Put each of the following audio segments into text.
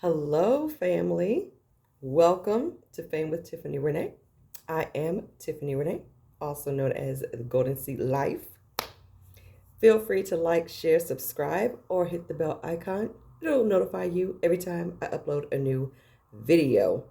Hello, family. Welcome to Fame with Tiffany Renee. I am Tiffany Renee, also known as the Golden Seat Life. Feel free to like, share, subscribe, or hit the bell icon. It'll notify you every time I upload a new video.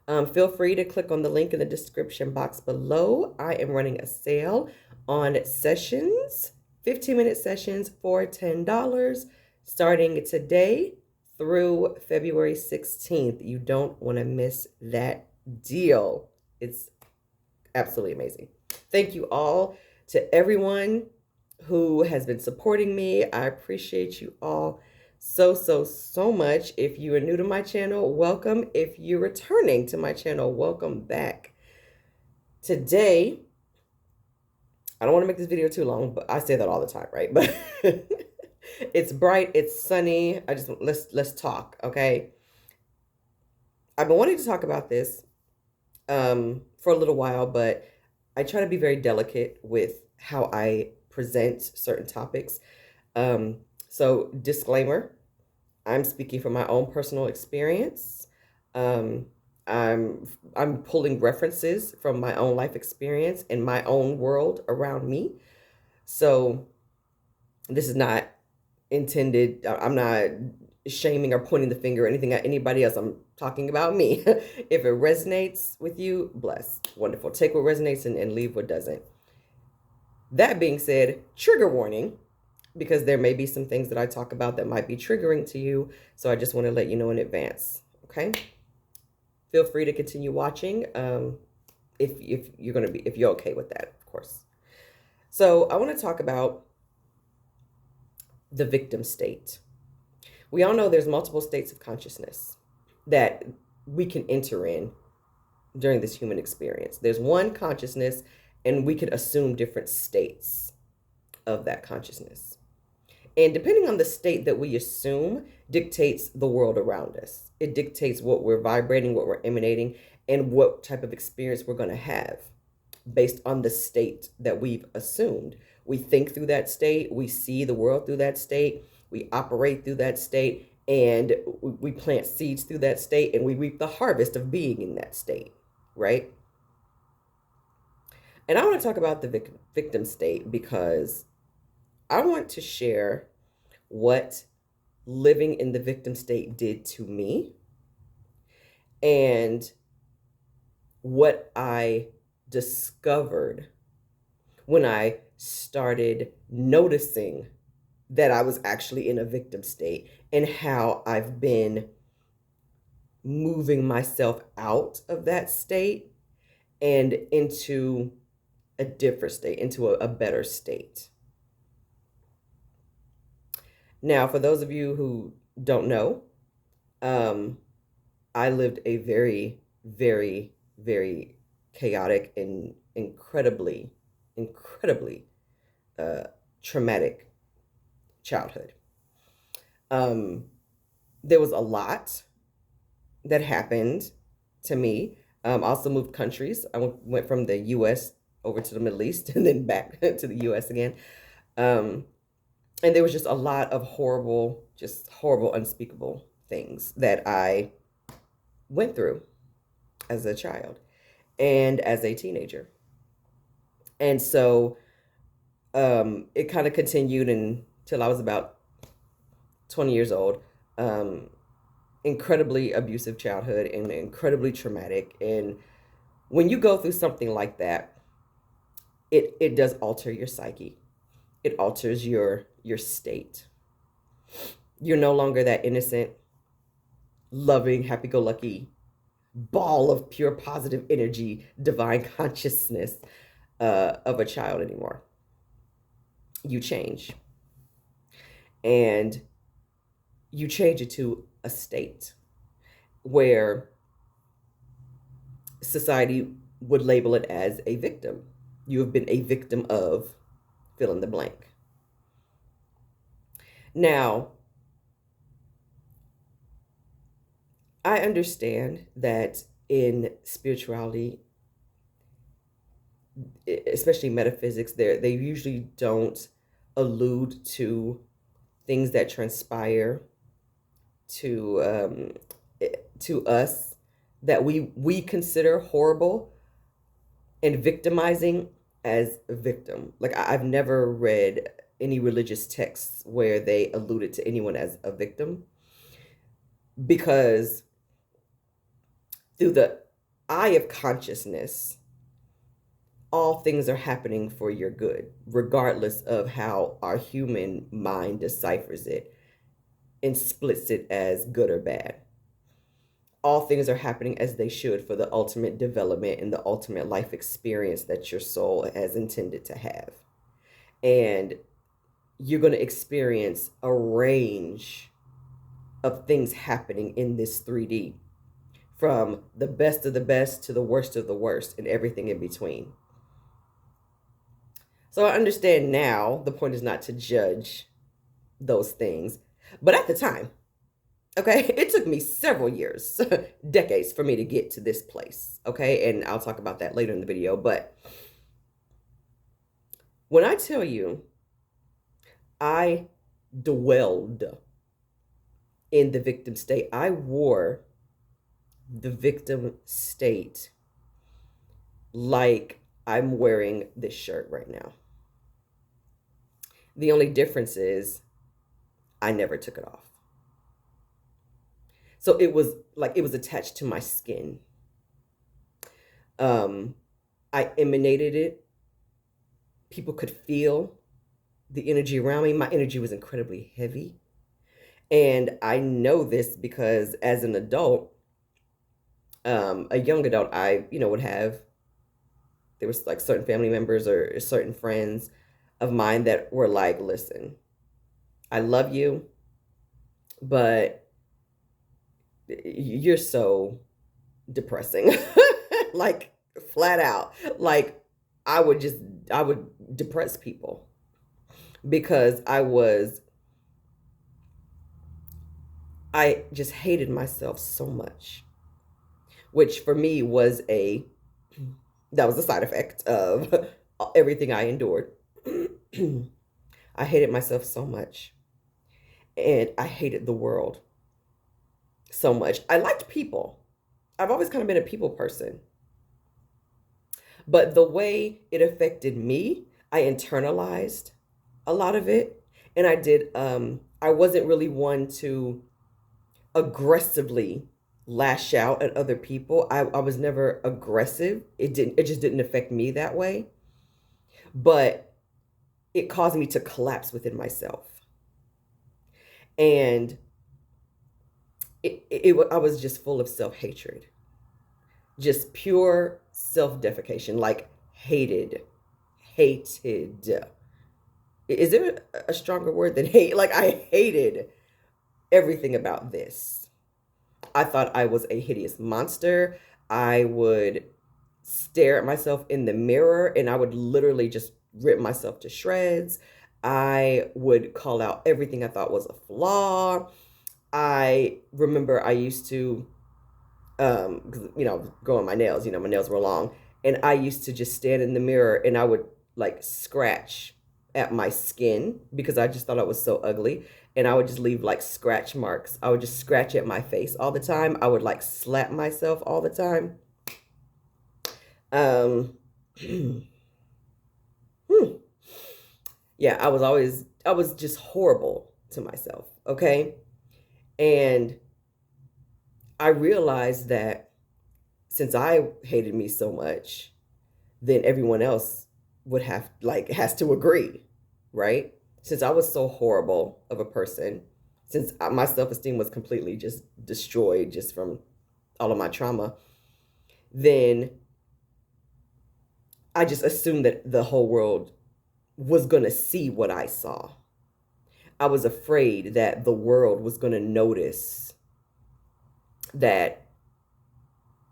Feel free to click on the link in the description box below. I am running a sale on sessions, 15-minute sessions for $10, starting today through February 16th. You don't want to miss that deal. It's absolutely amazing. Thank you all to everyone who has been supporting me. I appreciate you all so much. If you are new to my channel, welcome. If you're returning to my channel, welcome back. Today, I don't want to make this video too long, but I say that all the time, right? But it's bright, it's sunny. Let's talk, okay? I've been wanting to talk about this for a little while, but I try to be very delicate with how I present certain topics. So disclaimer, I'm speaking from my own personal experience. I'm pulling references from my own life experience and my own world around me. So this is not intended, I'm not shaming or pointing the finger or anything at anybody else. I'm talking about me. If it resonates with you, bless. Wonderful. Take what resonates and leave what doesn't. That being said, trigger warning, because there may be some things that I talk about that might be triggering to you. So I just want to let you know in advance. Okay. Feel free to continue watching. If you're okay with that, of course. So I want to talk about the victim state. We all know there's multiple states of consciousness that we can enter in during this human experience. There's one consciousness, and we could assume different states of that consciousness. And depending on the state that we assume dictates the world around us. It dictates what we're vibrating, what we're emanating, and what type of experience we're going to have based on the state that we've assumed. We think through that state, we see the world through that state, we operate through that state, and we plant seeds through that state, and we reap the harvest of being in that state, right? And I want to talk about the victim state because I want to share what living in the victim state did to me and what I discovered when I started noticing that I was actually in a victim state and how I've been moving myself out of that state and into a different state, into a better state. Now, for those of you who don't know, I lived a very chaotic and incredibly traumatic childhood. There was a lot that happened to me. I also moved countries. I went from the U.S. over to the Middle East and then back to the U.S. again. And there was just a lot of horrible, unspeakable things that I went through as a child and as a teenager. And so it kind of continued until I was about 20 years old. Incredibly abusive childhood and incredibly traumatic. And when you go through something like that, it does alter your psyche. It alters your state. You're no longer that innocent, loving, happy-go-lucky ball of pure positive energy, divine consciousness of a child anymore. You change. And you change it to a state where society would label it as a victim. You have been a victim of fill in the blank. Now, I understand that in spirituality, especially metaphysics, they usually don't allude to things that transpire to to us that we consider horrible and victimizing as a victim. Like I've never read any religious texts where they alluded to anyone as a victim, because through the eye of consciousness, all things are happening for your good, regardless of how our human mind deciphers it and splits it as good or bad. All things are happening as they should for the ultimate development and the ultimate life experience that your soul has intended to have. And you're going to experience a range of things happening in this 3D, from the best of the best to the worst of the worst and everything in between. So I understand now the point is not to judge those things, but at the time, okay, it took me several years, decades for me to get to this place, okay? And I'll talk about that later in the video. But when I tell you I dwelled in the victim state, I wore the victim state like I'm wearing this shirt right now. The only difference is I never took it off. So it was like it was attached to my skin. I emanated it. People could feel the energy around me. My energy was incredibly heavy. And I know this because as an adult, a young adult, I, would have, there was like certain family members or certain friends of mine that were like, listen, I love you, but you're so depressing. Like flat out. Like I would depress people because I just hated myself so much, which for me was that was a side effect of everything I endured. I hated myself so much, and I hated the world so much. I liked people. I've always kind of been a people person, but the way it affected me, I internalized a lot of it, and I wasn't really one to aggressively lash out at other people. I was never aggressive. It just didn't affect me that way. But it caused me to collapse within myself. And I was just full of self-hatred. Just pure self-defecation, like hated. Is there a stronger word than hate? Like I hated everything about this. I thought I was a hideous monster. I would stare at myself in the mirror and I would literally just rip myself to shreds. I would call out everything I thought was a flaw. I remember I used to, growing my nails, my nails were long. And I used to just stand in the mirror and I would like scratch at my skin because I just thought I was so ugly. And I would just leave like scratch marks. I would just scratch at my face all the time. I would like slap myself all the time. Yeah, I was just horrible to myself. Okay. And I realized that since I hated me so much, then everyone else has to agree, right? Since I was so horrible of a person, since my self-esteem was completely just destroyed just from all of my trauma, then I just assumed that the whole world was going to see what I saw. I was afraid that the world was going to notice that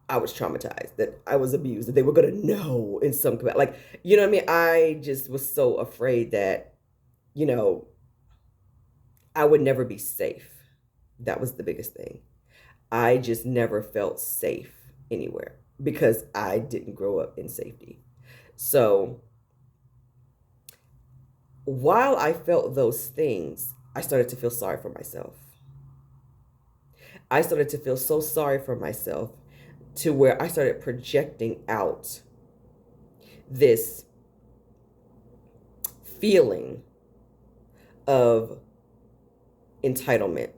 I was traumatized, that I was abused, that they were going to know in some capacity. Like, you know what I mean? I just was so afraid that, I would never be safe. That was the biggest thing. I just never felt safe anywhere because I didn't grow up in safety. So while I felt those things, I started to feel sorry for myself. I started to feel so sorry for myself to where I started projecting out this feeling of entitlement.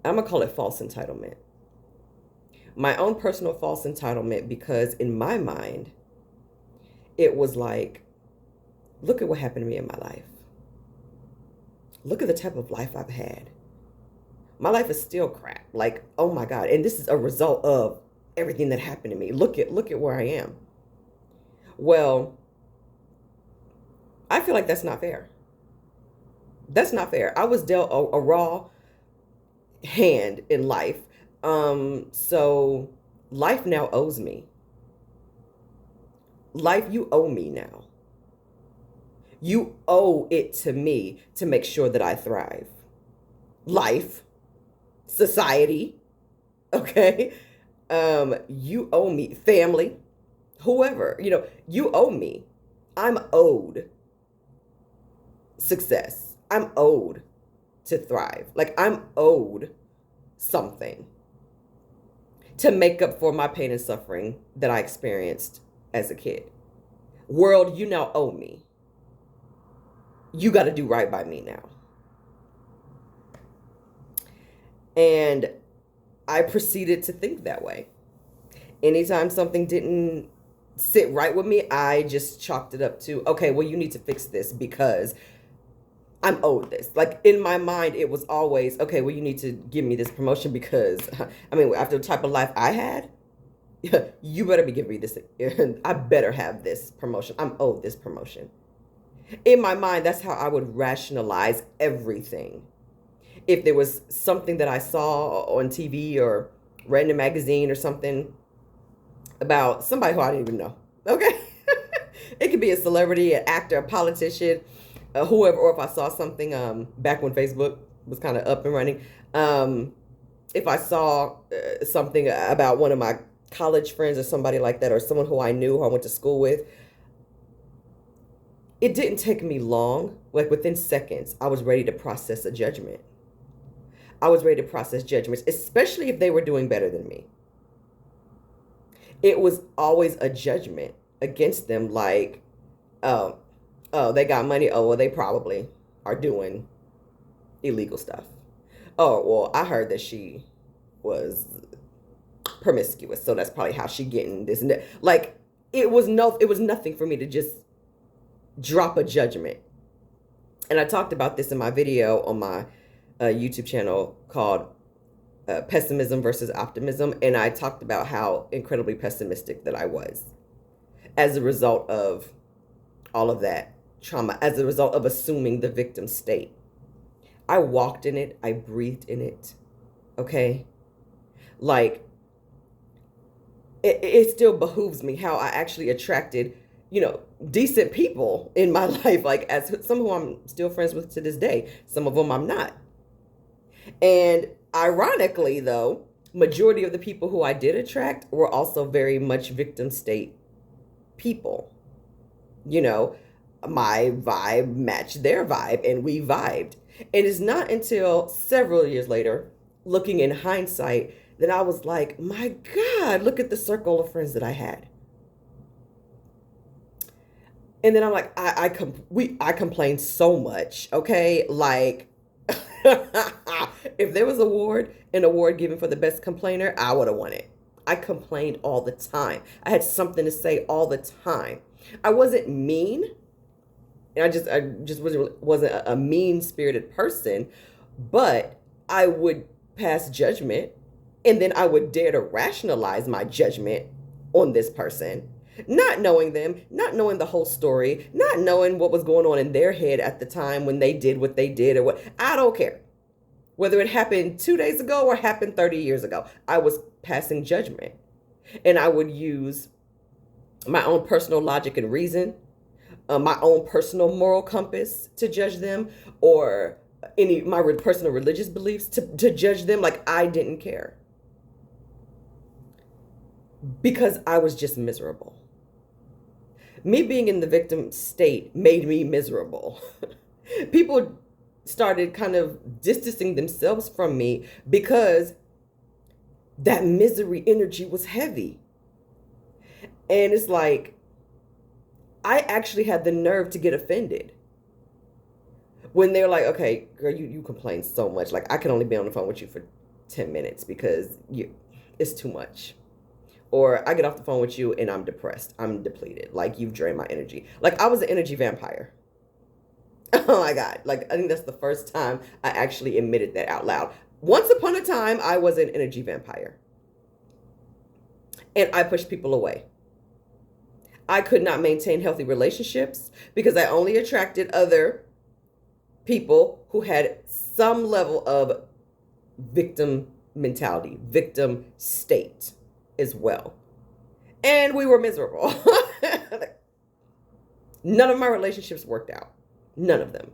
I'm going to call it false entitlement. My own personal false entitlement, because in my mind, it was like, look at what happened to me in my life. Look at the type of life I've had. My life is still crap. Like, oh my God. And this is a result of everything that happened to me. Look at where I am. Well, I feel like that's not fair. That's not fair. I was dealt a raw hand in life. So life now owes me. Life, you owe me now. You owe it to me to make sure that I thrive. Life, society, okay? You owe me, family, whoever, you owe me. I'm owed success. I'm owed to thrive. Like, I'm owed something to make up for my pain and suffering that I experienced as a kid. World, you now owe me. You got to do right by me now. And I proceeded to think that way. Anytime something didn't sit right with me, I just chalked it up to, okay, well, you need to fix this because I'm owed this. Like, in my mind, it was always, okay, well, you need to give me this promotion because, I mean, after the type of life I had, you better be giving me this. I better have this promotion. I'm owed this promotion. In my mind, that's how I would rationalize everything. If there was something that I saw on TV or read in a magazine or something about somebody who I didn't even know, okay? It could be a celebrity, an actor, a politician, whoever, or if I saw something back when Facebook was kind of up and running, if I saw something about one of my college friends or somebody like that, or someone who I knew, who I went to school with, it didn't take me long. Like, within seconds, I was ready to process a judgment. I was ready to process judgments, especially if they were doing better than me. It was always a judgment against them, like, oh, they got money. Oh, well, they probably are doing illegal stuff. Oh, well, I heard that she was promiscuous, so that's probably how she getting this and that. Like, it was nothing for me to just drop a judgment. And I talked about this in my video on my YouTube channel called Pessimism versus Optimism. And I talked about how incredibly pessimistic that I was as a result of all of that trauma, as a result of assuming the victim state. I walked in it. I breathed in it. Okay? Like, it still behooves me how I actually attracted, decent people in my life, like, as some who I'm still friends with to this day. Some of them I'm not. And ironically, though, majority of the people who I did attract were also very much victim state people. My vibe matched their vibe, and we vibed. And it's not until several years later, looking in hindsight, that I was like, my God, look at the circle of friends that I had. And then I'm like, I complained so much, okay? Like, if there was an award given for the best complainer, I would have won it. I complained all the time. I had something to say all the time. I wasn't mean, and I just wasn't a mean-spirited person, but I would pass judgment, and then I would dare to rationalize my judgment on this person. Not knowing them, not knowing the whole story, not knowing what was going on in their head at the time when they did what they did or what. I don't care. Whether it happened 2 days ago or happened 30 years ago, I was passing judgment. And I would use my own personal logic and reason, my own personal moral compass to judge them, or my personal religious beliefs to judge them. Like, I didn't care. Because I was just miserable. Me being in the victim state made me miserable. People started kind of distancing themselves from me because that misery energy was heavy. And it's like, I actually had the nerve to get offended when they're like, okay, girl, you complain so much. Like, I can only be on the phone with you for 10 minutes because it's too much. Or I get off the phone with you and I'm depressed. I'm depleted. Like, you've drained my energy. Like, I was an energy vampire. Oh my God. Like, I think that's the first time I actually admitted that out loud. Once upon a time, I was an energy vampire. And I pushed people away. I could not maintain healthy relationships because I only attracted other people who had some level of victim mentality, victim state as well. And we were miserable. None of my relationships worked out. None of them.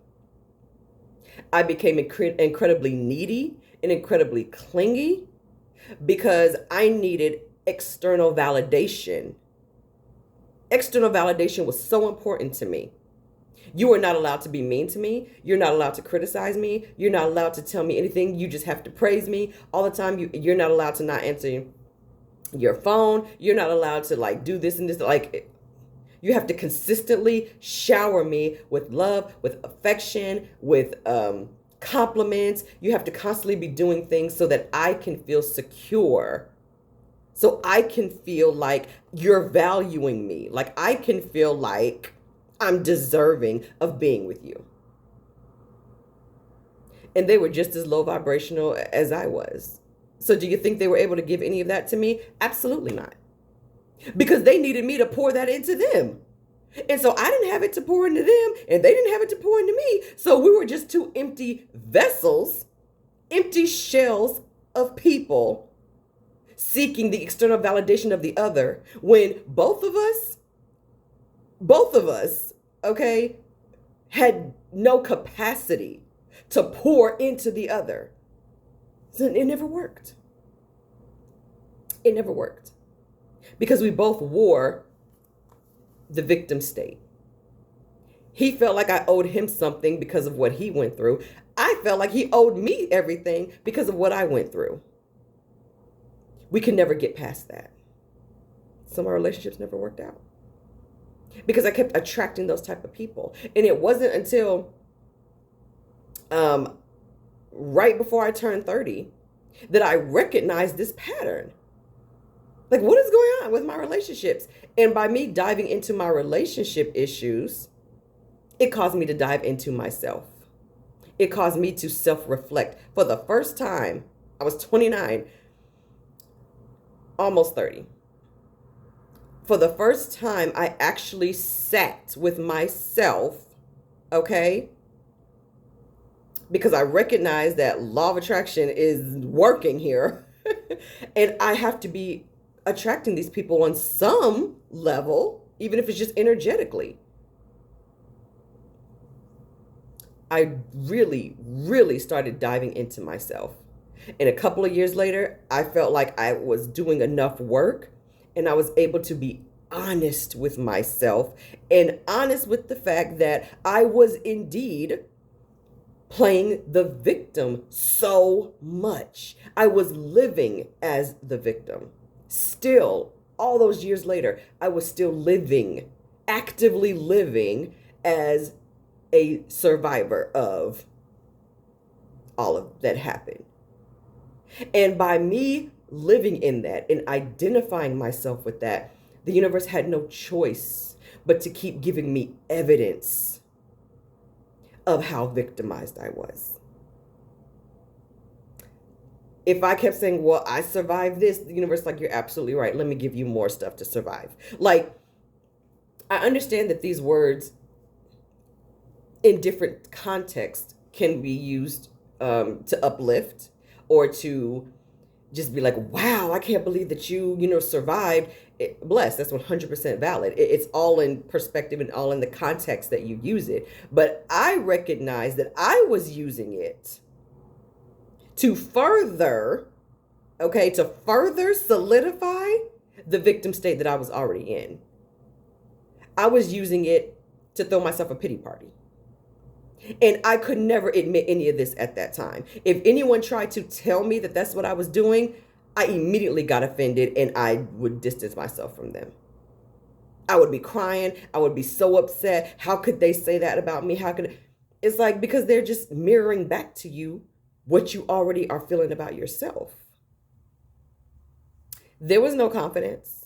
I became incredibly needy and incredibly clingy because I needed external validation. External validation was so important to me. You are not allowed to be mean to me. You're not allowed to criticize me. You're not allowed to tell me anything. You just have to praise me all the time. You're not allowed to not answer your phone. You're not allowed to like do this and this. Like, you have to consistently shower me with love, with affection, with compliments. You have to constantly be doing things so that I can feel secure. So I can feel like you're valuing me. Like, I can feel like I'm deserving of being with you. And they were just as low vibrational as I was. So do you think they were able to give any of that to me? Absolutely not. Because they needed me to pour that into them. And so I didn't have it to pour into them, and they didn't have it to pour into me. So we were just two empty vessels, empty shells of people seeking the external validation of the other, when both of us, okay, had no capacity to pour into the other. So it never worked. It never worked. Because we both wore the victim state. He felt like I owed him something because of what he went through. I felt like he owed me everything because of what I went through. We could never get past that. Some of our relationships never worked out because I kept attracting those type of people. And it wasn't until right before I turned 30 that I recognized this pattern. Like, what is going on with my relationships? And by me diving into my relationship issues, it caused me to dive into myself. It caused me to self-reflect. For the first time, I was 29, almost 30. For the first time, I actually sat with myself, okay? Because I recognize that law of attraction is working here. And I have to be attracting these people on some level, even if it's just energetically. I really, really started diving into myself. And a couple of years later, I felt like I was doing enough work and I was able to be honest with myself and honest with the fact that I was indeed playing the victim so much. I was living as the victim. Still, all those years later, I was still living, actively living as a survivor of all of that happened. And by me living in that and identifying myself with that, the universe had no choice but to keep giving me evidence of how victimized I was. If I kept saying, well, I survived this, the universe like, you're absolutely right. Let me give you more stuff to survive. Like, I understand that these words in different contexts can be used to uplift or to just be like, wow, I can't believe that you survived. Bless, that's 100% valid. It's all in perspective and all in the context that you use it. But I recognize that I was using it to further solidify the victim state that I was already in. I was using it to throw myself a pity party. And I could never admit any of this at that time. If anyone tried to tell me that that's what I was doing, I immediately got offended and I would distance myself from them. I would be crying. I would be so upset. How could they say that about me? How could it's like because they're just mirroring back to you what you already are feeling about yourself. There was no confidence.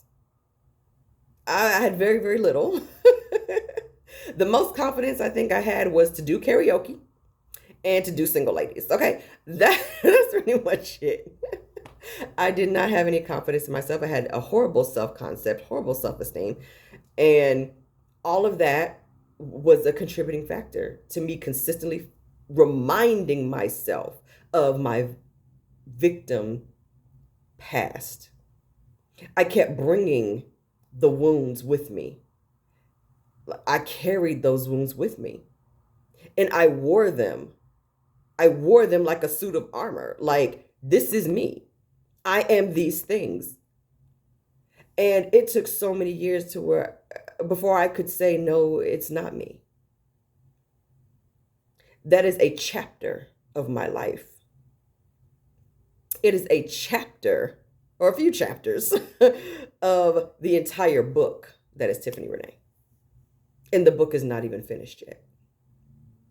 I had very, very little. The most confidence I think I had was to do karaoke and to do single ladies. Okay, that's pretty much it. I did not have any confidence in myself. I had a horrible self concept, horrible self esteem. And all of that was a contributing factor to me consistently reminding myself of my victim past. I kept bringing the wounds with me. I carried those wounds with me and I wore them. I wore them like a suit of armor. Like, this is me. I am these things. And it took so many years to where before I could say, no, it's not me. That is a chapter of my life. It is a chapter or a few chapters of the entire book that is Tiffany Renee. And the book is not even finished yet.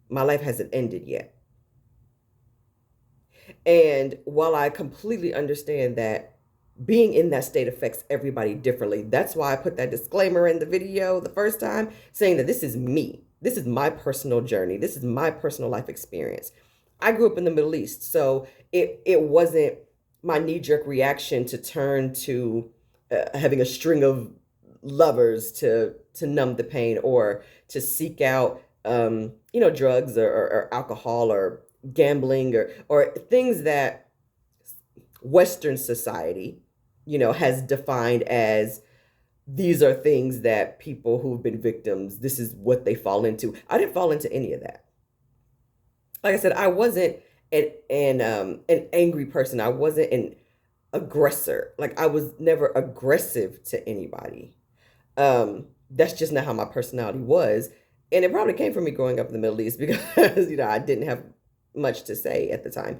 My life hasn't ended yet. And while I completely understand that being in that state affects everybody differently, that's why I put that disclaimer in the video the first time, saying that this is me. This is my personal journey. This is my personal life experience. I grew up in the Middle East, so it wasn't my knee-jerk reaction to turn to having a string of lovers to numb the pain or to seek out drugs or alcohol or gambling or things that Western society has defined as these are things that people who've been victims, this is what they fall into. I didn't fall into any of that. Like I said, I wasn't an angry person. I wasn't an aggressor. Like, I was never aggressive to anybody. That's just not how my personality was. And it probably came from me growing up in the Middle East because, I didn't have much to say at the time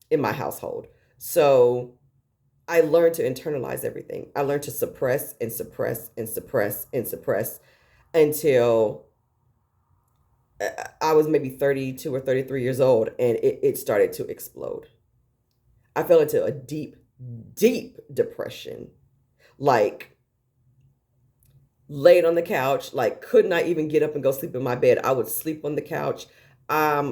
in my household. So I learned to internalize everything. I learned to suppress and suppress and suppress and suppress until I was maybe 32 or 33 years old and it started to explode. I fell into a deep, deep depression. Like, laid on the couch, like could not even get up and go sleep in my bed. I would sleep on the couch. I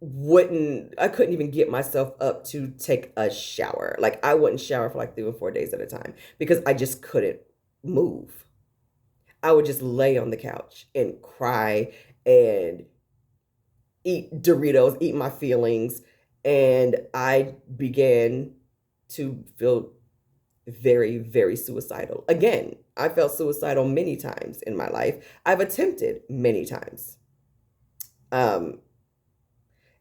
couldn't even get myself up to take a shower. Like, I wouldn't shower for like 3 or 4 days at a time because I just couldn't move. I would just lay on the couch and cry and eat Doritos, eat my feelings. And I began to feel very, very suicidal. Again, I felt suicidal many times in my life. I've attempted many times.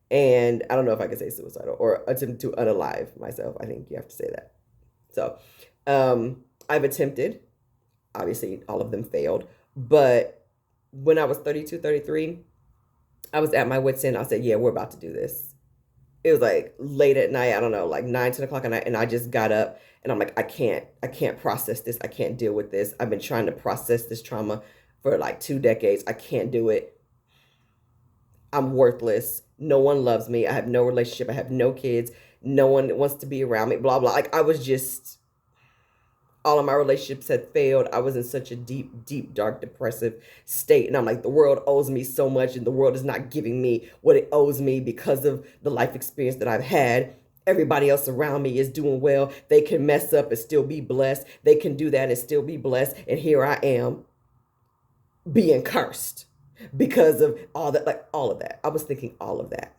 And I don't know if I can say suicidal or attempt to unalive myself. I think you have to say that. So, I've attempted, obviously all of them failed, but when I was 32, 33, I was at my wit's end. I said, yeah, we're about to do this. It was like late at night, I don't know, like 9, 10 o'clock at night. And I just got up and I'm like, I can't process this. I can't deal with this. I've been trying to process this trauma for like 2 decades. I can't do it. I'm worthless. No one loves me. I have no relationship. I have no kids. No one wants to be around me, blah, blah. Like, I was just, all of my relationships had failed. I was in such a deep, deep, dark, depressive state. And I'm like, the world owes me so much and the world is not giving me what it owes me because of the life experience that I've had. Everybody else around me is doing well. They can mess up and still be blessed. They can do that and still be blessed. And here I am being cursed because of all that, like all of that. I was thinking all of that.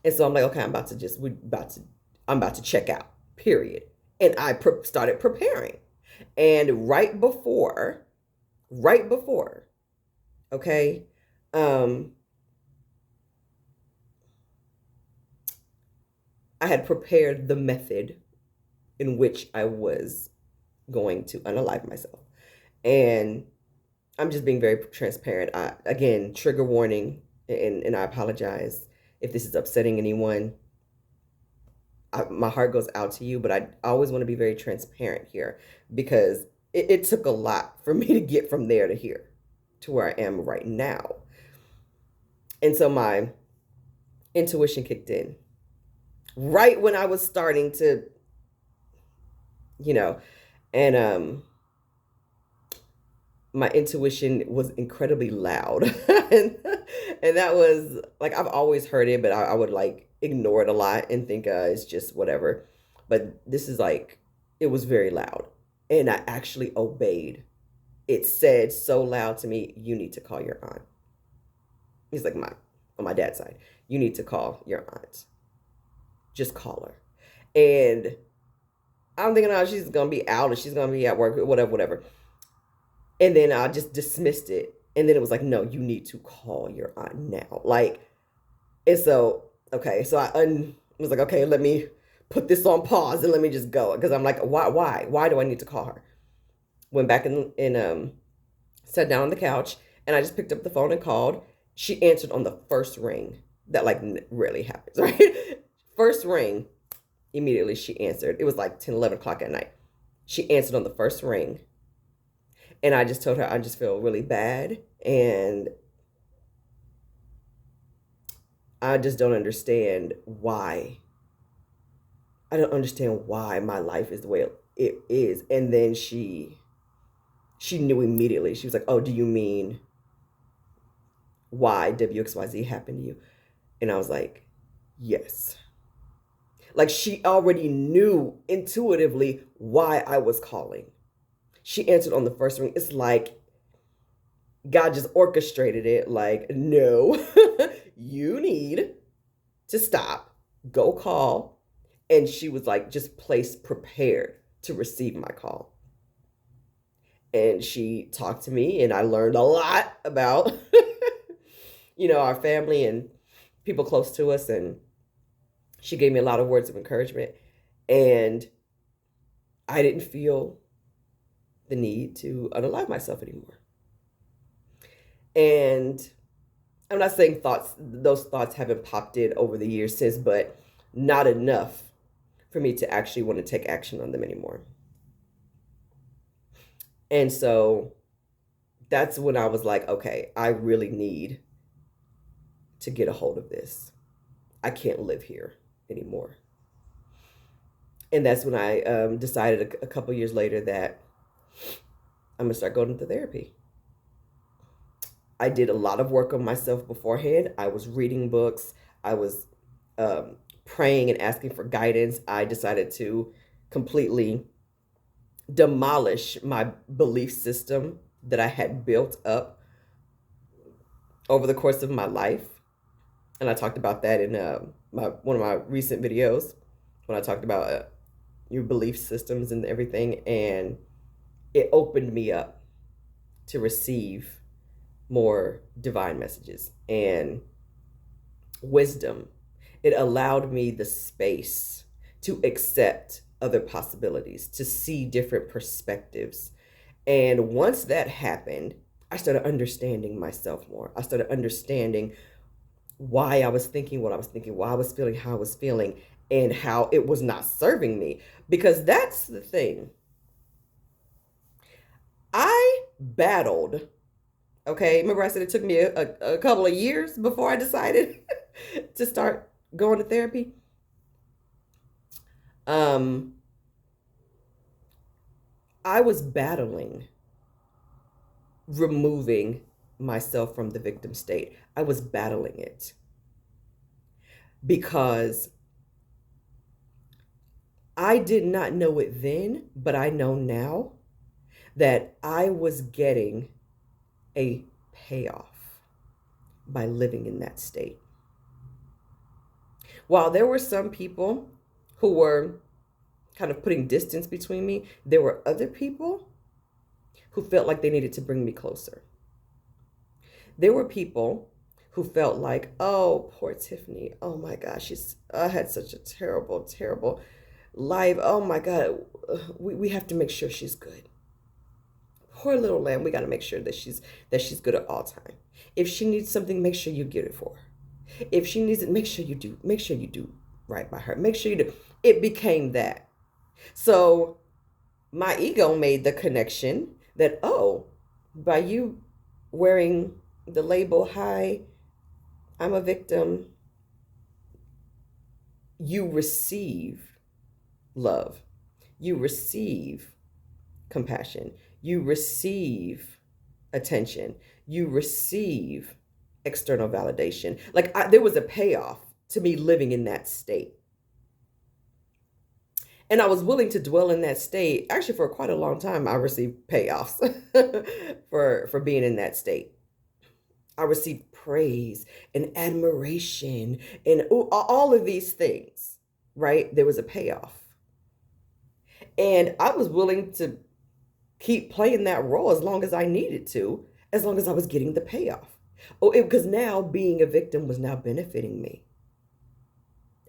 And so I'm like, okay, I'm about to check out, period. And I started preparing. And right before, okay, I had prepared the method in which I was going to unalive myself. And I'm just being very transparent. Again, trigger warning, and I apologize if this is upsetting anyone. My heart goes out to you, but I always want to be very transparent here because it took a lot for me to get from there to here to where I am right now. And so my intuition kicked in right when I was starting to, you know, and my intuition was incredibly loud. And that was like, I've always heard it, but I would like ignore it a lot and think it's just whatever. But this is like, it was very loud. And I actually obeyed. It said so loud to me, you need to call your aunt. He's like, on my dad's side, you need to call your aunt. Just call her. And I'm thinking, oh, she's going to be out or she's going to be at work, whatever. And then I just dismissed it. And then it was like, no, you need to call your aunt now. Like, and so, okay. So I was like, okay, let me put this on pause and let me just go. Because I'm like, why do I need to call her? Went back and sat down on the couch and I just picked up the phone and called. She answered on the first ring. That like rarely happens, right? First ring, immediately she answered. It was like 10, 11 o'clock at night. She answered on the first ring. And I just told her I just feel really bad. And I just don't understand why. I don't understand why my life is the way it is. And then she knew immediately. She was like, oh, do you mean why WXYZ happened to you? And I was like, yes. Like she already knew intuitively why I was calling. She answered on the first ring. It's like God just orchestrated it. Like, no, you need to stop, go call. And she was like, just placed prepared to receive my call. And she talked to me and I learned a lot about, our family and people close to us. And she gave me a lot of words of encouragement. And I didn't feel the need to unalive myself anymore. And I'm not saying those thoughts haven't popped in over the years since, but not enough for me to actually want to take action on them anymore. And so that's when I was like, okay, I really need to get a hold of this. I can't live here anymore. And that's when I decided a couple years later that I'm going to start going to therapy. I did a lot of work on myself beforehand. I was reading books. I was praying and asking for guidance. I decided to completely demolish my belief system that I had built up over the course of my life. And I talked about that in one of my recent videos when I talked about your belief systems and everything. And it opened me up to receive more divine messages and wisdom. It allowed me the space to accept other possibilities, to see different perspectives. And once that happened, I started understanding myself more. I started understanding why I was thinking what I was thinking, why I was feeling how I was feeling, and how it was not serving me. Because that's the thing. I battled, okay? Remember I said it took me a couple of years before I decided to start going to therapy? I was battling removing myself from the victim state. I was battling it because I did not know it then, but I know now that I was getting a payoff by living in that state. While there were some people who were kind of putting distance between me, there were other people who felt like they needed to bring me closer. There were people who felt like, oh, poor Tiffany. Oh my gosh, I had such a terrible, terrible life. Oh my God, we have to make sure she's good. poor little lamb. We got to make sure that she's good at all time. If she needs something, make sure you get it for her. If she needs it, make sure you do. Make sure you do right by her. Make sure you do. It became that. So my ego made the connection that, oh, by you wearing the label, hi, I'm a victim, you receive love, you receive compassion, you receive attention, you receive external validation. Like there was a payoff to me living in that state. And I was willing to dwell in that state. Actually, for quite a long time, I received payoffs for being in that state. I received praise and admiration and all of these things, right? There was a payoff. And I was willing to keep playing that role as long as I needed to, as long as I was getting the payoff. Because now being a victim was now benefiting me.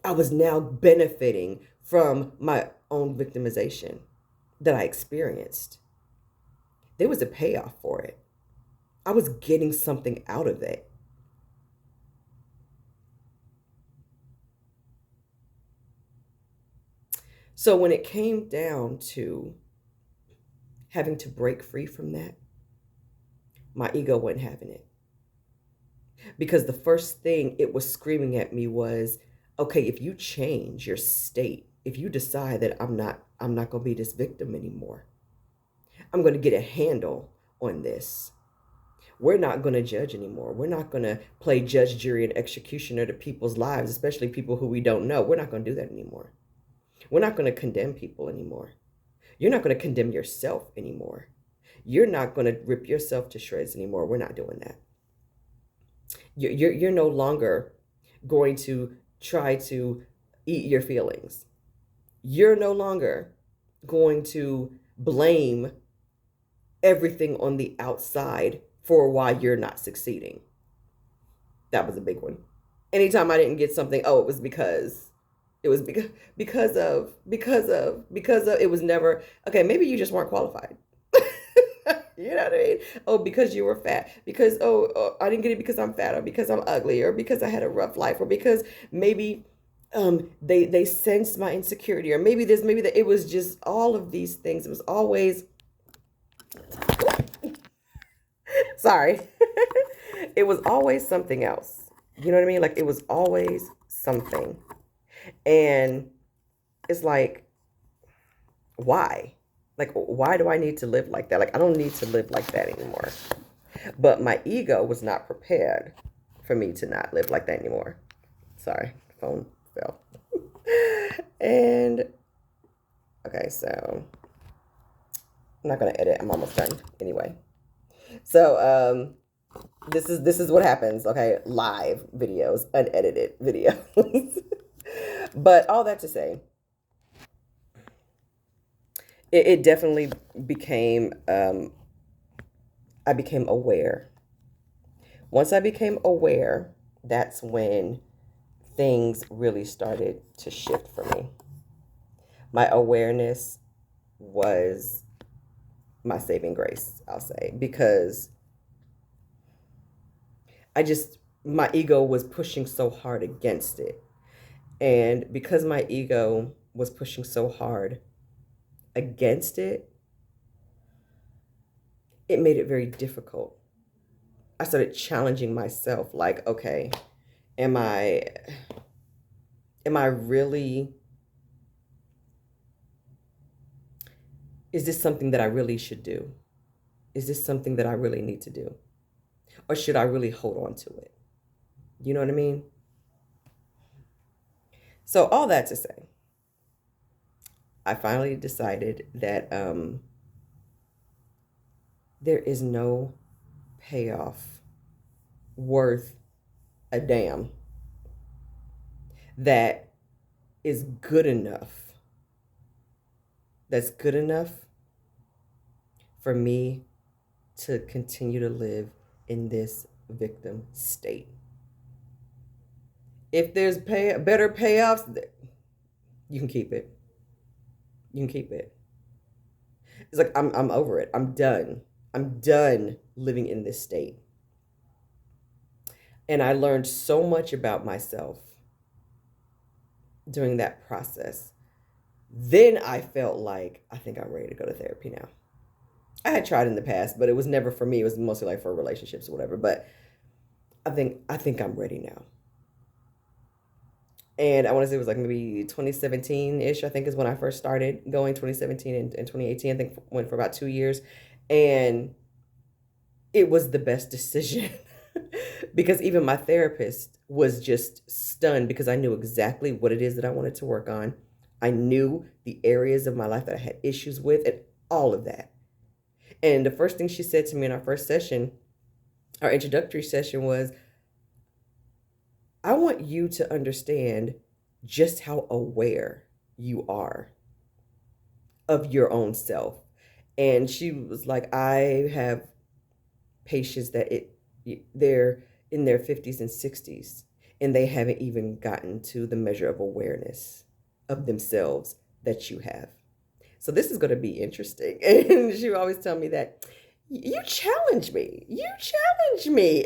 I was now benefiting from my own victimization that I experienced. There was a payoff for it. I was getting something out of it. So when it came down to having to break free from that, my ego wasn't having it. Because the first thing it was screaming at me was, okay, if you change your state, if you decide that I'm not going to be this victim anymore, I'm going to get a handle on this. We're not going to judge anymore. We're not going to play judge, jury, and executioner to people's lives, especially people who we don't know. We're not going to do that anymore. We're not going to condemn people anymore. You're not going to condemn yourself anymore. You're not going to rip yourself to shreds anymore. We're not doing that. You're no longer going to try to eat your feelings. You're no longer going to blame everything on the outside for why you're not succeeding. That was a big one. Anytime I didn't get something, oh, it was because of, it was never, okay, maybe you just weren't qualified. You know what I mean? Oh, because you were fat. Because, I didn't get it because I'm fat, or because I'm ugly, or because I had a rough life, or because maybe they sensed my insecurity, or maybe that. It was just all of these things. It was always, sorry. It was always something else. You know what I mean? Like, it was always something. And it's like, why? Like, why do I need to live like that? Like, I don't need to live like that anymore. But my ego was not prepared for me to not live like that anymore. Sorry, phone fell. And, okay, so I'm not going to edit. I'm almost done anyway. So, this is what happens, okay? Live videos, unedited videos. But all that to say, it definitely became, I became aware. Once I became aware, that's when things really started to shift for me. My awareness was my saving grace, I'll say, because my ego was pushing so hard against it. And because my ego was pushing so hard against it, it made it very difficult. I started challenging myself, like, okay, am I really, is this something that I really should do? Is this something that I really need to do? Or should I really hold on to it? You know what I mean? So all that to say, I finally decided that there is no payoff worth a damn that is good enough. That's good enough for me to continue to live in this victim state. If there's better payoffs, you can keep it. You can keep it. It's like I'm over it. I'm done. I'm done living in this state. And I learned so much about myself during that process. Then I felt like I think I'm ready to go to therapy now. I had tried in the past, but it was never for me. It was mostly like for relationships or whatever. But I think I'm ready now. And I want to say it was like maybe 2017-ish, I think is when I first started going, 2017 and 2018. I think went for about 2 years. And it was the best decision because even my therapist was just stunned because I knew exactly what it is that I wanted to work on. I knew the areas of my life that I had issues with and all of that. And the first thing she said to me in our first session, our introductory session, was, I want you to understand just how aware you are of your own self. And she was like, I have patients that they're in their 50s and 60s and they haven't even gotten to the measure of awareness of themselves that you have. So this is going to be interesting. And she would always tell me that, you challenge me. You challenge me.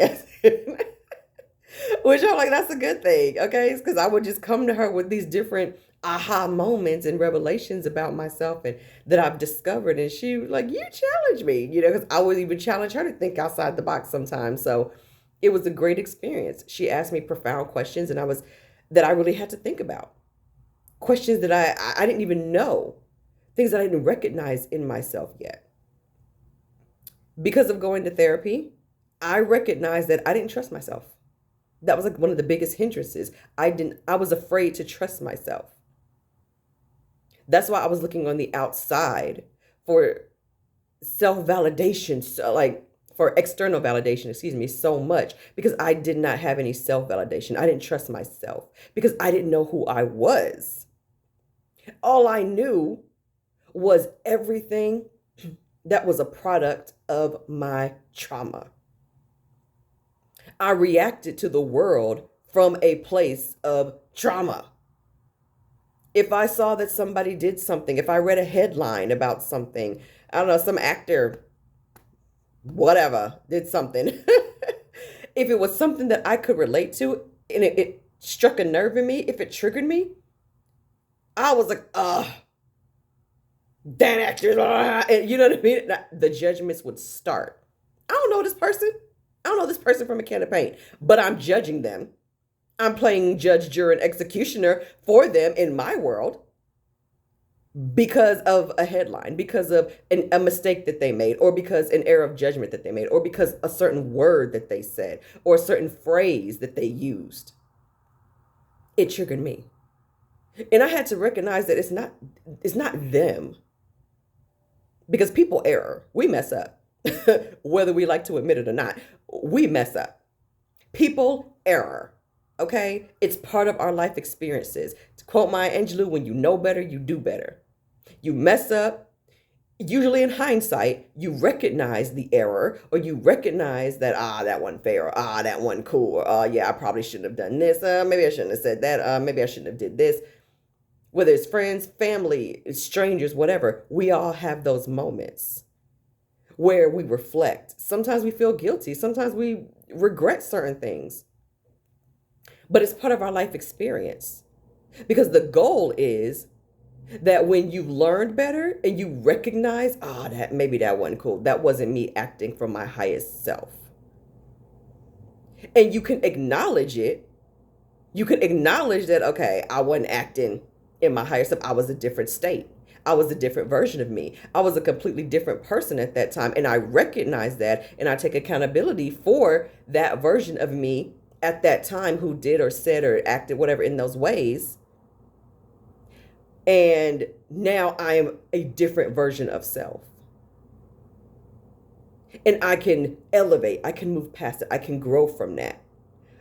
Which I'm like, that's a good thing, okay? Because I would just come to her with these different aha moments and revelations about myself and that I've discovered. And she was like, you challenge me, because I would even challenge her to think outside the box sometimes. So it was a great experience. She asked me profound questions and that I really had to think about. Questions that I didn't even know, things that I didn't recognize in myself yet. Because of going to therapy, I recognized that I didn't trust myself. That was like one of the biggest hindrances. I was afraid to trust myself. That's why I was looking on the outside for self-validation, so like for external validation, so much, because I did not have any self-validation. I didn't trust myself because I didn't know who I was. All I knew was everything that was a product of my trauma. I reacted to the world from a place of trauma. If I saw that somebody did something, if I read a headline about something, I don't know, some actor, whatever, did something. If it was something that I could relate to and it struck a nerve in me, if it triggered me, I was like, that actor, and you know what I mean? The judgments would start. I don't know this person. I don't know this person from a can of paint, but I'm judging them. I'm playing judge, juror, and executioner for them in my world because of a headline, because of a mistake that they made, or because an error of judgment that they made, or because a certain word that they said, or a certain phrase that they used. It triggered me. And I had to recognize that it's not them. Because people err. We mess up. Whether we like to admit it or not, we mess up. People error. Okay? It's part of our life experiences. To quote Maya Angelou, when you know better, you do better. You mess up. Usually in hindsight, you recognize the error, or you recognize that, that wasn't fair, or that wasn't cool, or yeah, I probably shouldn't have done this. Maybe I shouldn't have said that. Maybe I shouldn't have did this. Whether it's friends, family, strangers, whatever, we all have those moments where we reflect. Sometimes we feel guilty. Sometimes we regret certain things. But it's part of our life experience. Because the goal is that when you've learned better and you recognize, maybe that wasn't cool. That wasn't me acting from my highest self. And you can acknowledge it. You can acknowledge that, okay, I wasn't acting in my higher self. I was a different state. I was a different version of me. I was a completely different person at that time. And I recognize that, and I take accountability for that version of me at that time who did or said or acted whatever in those ways. And now I am a different version of self. And I can elevate. I can move past it. I can grow from that.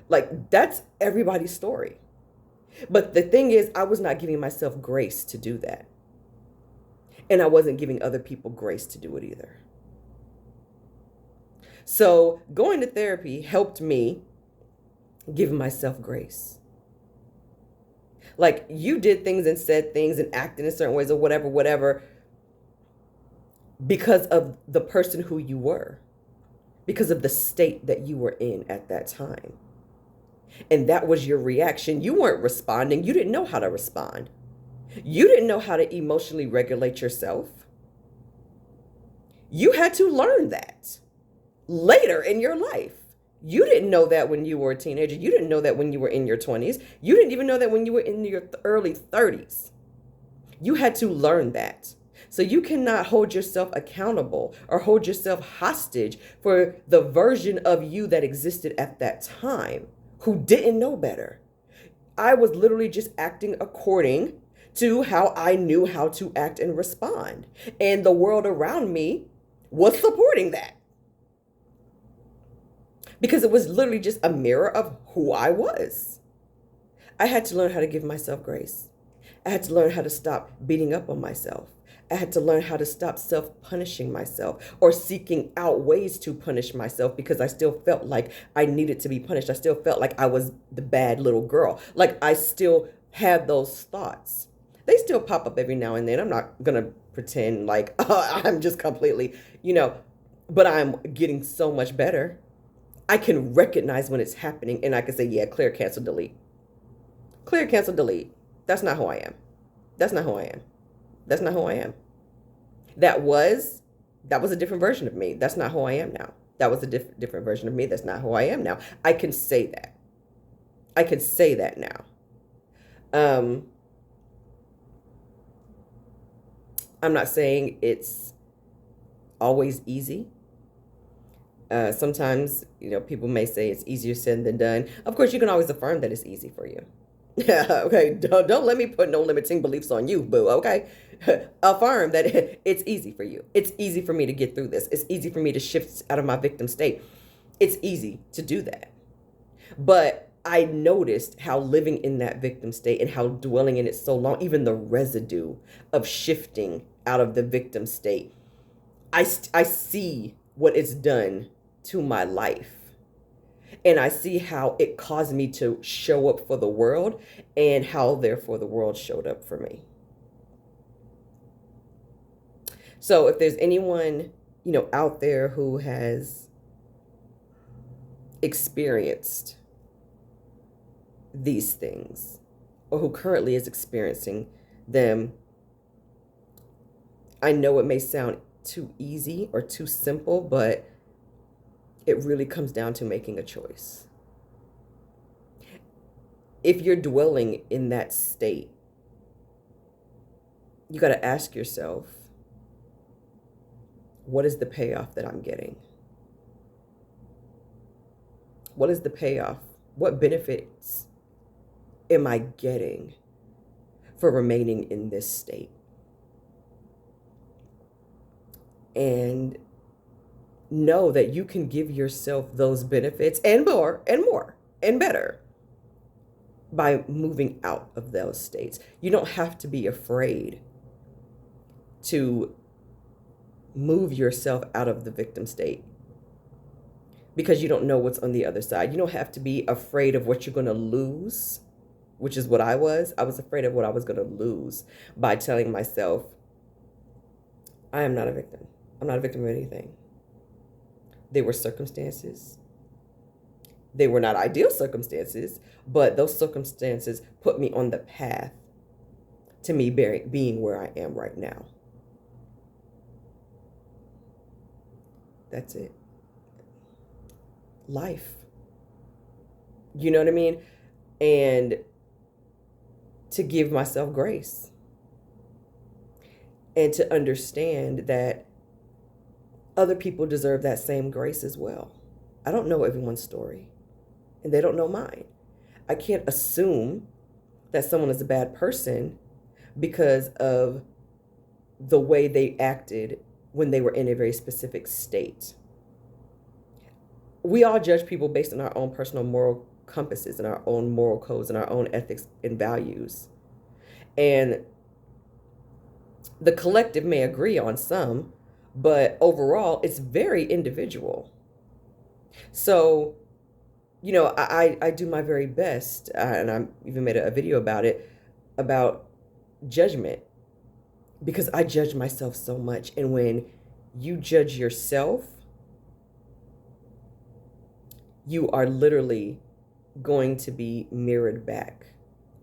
Like, that's everybody's story. But the thing is, I was not giving myself grace to do that. And I wasn't giving other people grace to do it either. So going to therapy helped me give myself grace. Like, you did things and said things and acted in certain ways or whatever. because of the person who you were, because of the state that you were in at that time. And that was your reaction. You weren't responding. You didn't know how to respond. You didn't know how to emotionally regulate yourself. You had to learn that later in your life. You didn't know that when you were a teenager. You didn't know that when you were in your 20s. You didn't even know that when you were in your early 30s. You had to learn that. So you cannot hold yourself accountable or hold yourself hostage for the version of you that existed at that time who didn't know better. I was literally just acting according to how I knew how to act and respond. And the world around me was supporting that because it was literally just a mirror of who I was. I had to learn how to give myself grace. I had to learn how to stop beating up on myself. I had to learn how to stop self-punishing myself or seeking out ways to punish myself because I still felt like I needed to be punished. I still felt like I was the bad little girl. Like I still had those thoughts. They still pop up every now and then. I'm not going to pretend like I'm just completely, but I'm getting so much better. I can recognize when it's happening and I can say, yeah, clear, cancel, delete. Clear, cancel, delete. That's not who I am. That's not who I am. That's not who I am. That was a different version of me. That's not who I am now. That was a different version of me. That's not who I am now. I can say that. I can say that now. I'm not saying it's always easy. Sometimes, people may say it's easier said than done. Of course, you can always affirm that it's easy for you. Yeah, okay. Don't let me put no limiting beliefs on you, boo. Okay. Affirm that it's easy for you. It's easy for me to get through this. It's easy for me to shift out of my victim state. It's easy to do that. But I noticed how living in that victim state and how dwelling in it so long, even the residue of shifting out of the victim state, I see what it's done to my life. And I see how it caused me to show up for the world and how therefore the world showed up for me. So if there's anyone, out there who has experienced these things or who currently is experiencing them, I know it may sound too easy or too simple, but it really comes down to making a choice. If you're dwelling in that state, you got to ask yourself, what is the payoff that I'm getting? What is the payoff? What benefits am I getting for remaining in this state? And know that you can give yourself those benefits and more and better by moving out of those states. You don't have to be afraid to move yourself out of the victim state because you don't know what's on the other side. You don't have to be afraid of what you're going to lose, which is what I was. I was afraid of what I was going to lose by telling myself, I am not a victim. I'm not a victim of anything. They were circumstances. They were not ideal circumstances, but those circumstances put me on the path to me being where I am right now. That's it. Life. You know what I mean? And to give myself grace. And to understand that other people deserve that same grace as well. I don't know everyone's story, and they don't know mine. I can't assume that someone is a bad person because of the way they acted when they were in a very specific state. We all judge people based on our own personal moral compasses and our own moral codes and our own ethics and values. And the collective may agree on some, but overall, it's very individual. So, I do my very best, and I even made a video about it, about judgment, because I judge myself so much. And when you judge yourself, you are literally going to be mirrored back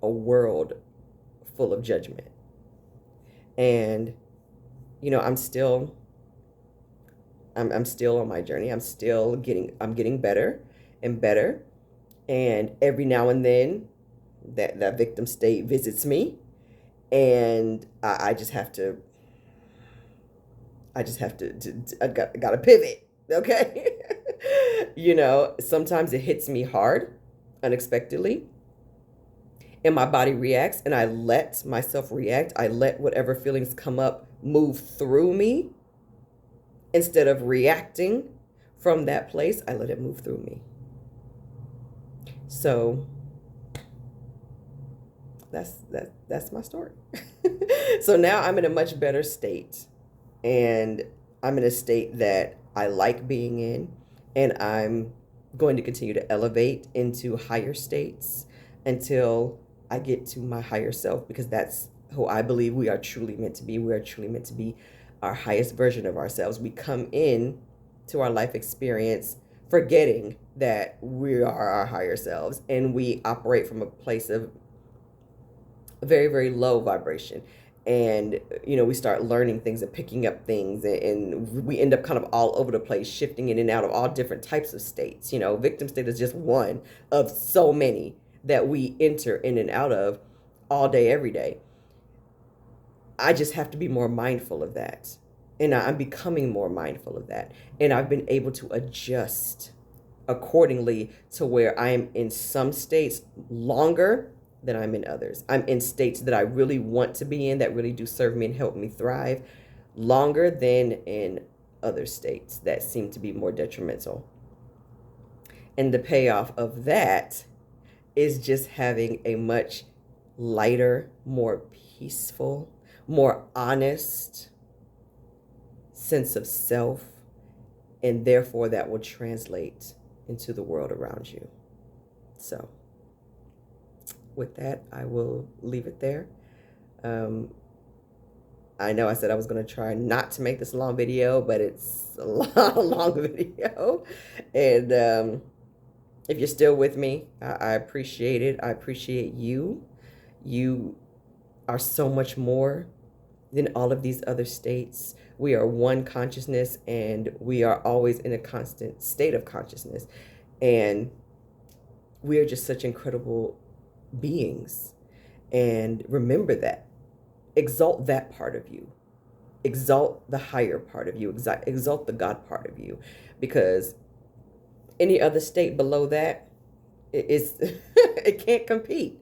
a world full of judgment. And, you know, I'm still on my journey. I'm getting better and better. And every now and then that victim state visits me, and I just have to, I got to pivot. Okay. You know, sometimes it hits me hard, unexpectedly, and my body reacts, and I let myself react. I let whatever feelings come up move through me. Instead of reacting from that place, I let it move through me. So that's my story. So now I'm in a much better state, and I'm in a state that I like being in, and I'm going to continue to elevate into higher states until I get to my higher self, because that's who I believe we are truly meant to be. We are truly meant to be our highest version of ourselves. We come in to our life experience forgetting that we are our higher selves, and we operate from a place of very, very low vibration. And, you know, we start learning things and picking up things, and we end up kind of all over the place, shifting in and out of all different types of states. You know, victim state is just one of so many that we enter in and out of all day, every day. I just have to be more mindful of that. And I'm becoming more mindful of that. And I've been able to adjust accordingly to where I am in some states longer than I'm in others. I'm in states that I really want to be in, that really do serve me and help me thrive, longer than in other states that seem to be more detrimental. And the payoff of that is just having a much lighter, more peaceful, more honest sense of self, and therefore that will translate into the world around you. So with that, I will leave it there. I know I said I was going to try not to make this a long video, but it's a long video. And if you're still with me, I appreciate it. I appreciate you. You are so much more than all of these other states. We are one consciousness, and we are always in a constant state of consciousness. And we are just such incredible beings. And remember that. Exalt that part of you. Exalt the higher part of you. Exalt the God part of you. Because any other state below that is it can't compete.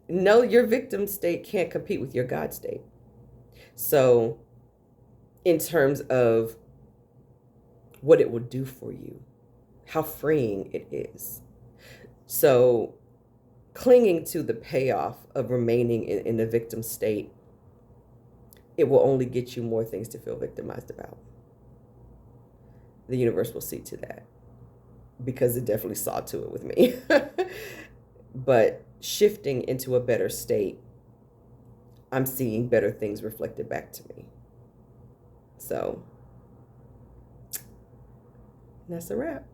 No, your victim state can't compete with your God state. So in terms of what it will do for you, how freeing it is. So clinging to the payoff of remaining in the victim state, it will only get you more things to feel victimized about. The universe will see to that, because it definitely saw to it with me. But shifting into a better state, I'm seeing better things reflected back to me. So that's a wrap.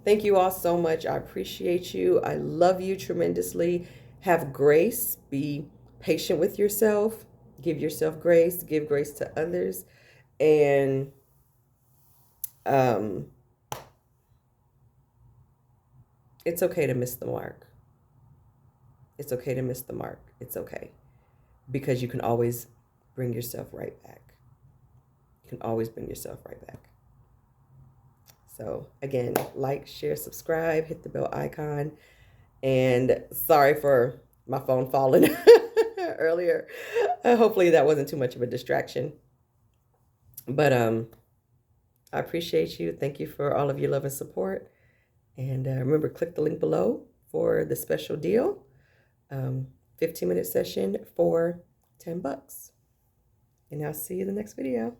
Thank you all so much. I appreciate you. I love you tremendously. Have grace. Be patient with yourself. Give yourself grace. Give grace to others. And it's okay to miss the mark. It's okay to miss the mark. It's okay. Because you can always bring yourself right back. You can always bring yourself right back. So again, like, share, subscribe, hit the bell icon. And sorry for my phone falling earlier. Hopefully that wasn't too much of a distraction. But I appreciate you. Thank you for all of your love and support. And remember, click the link below for the special deal. 15-minute session for $10. And I'll see you in the next video.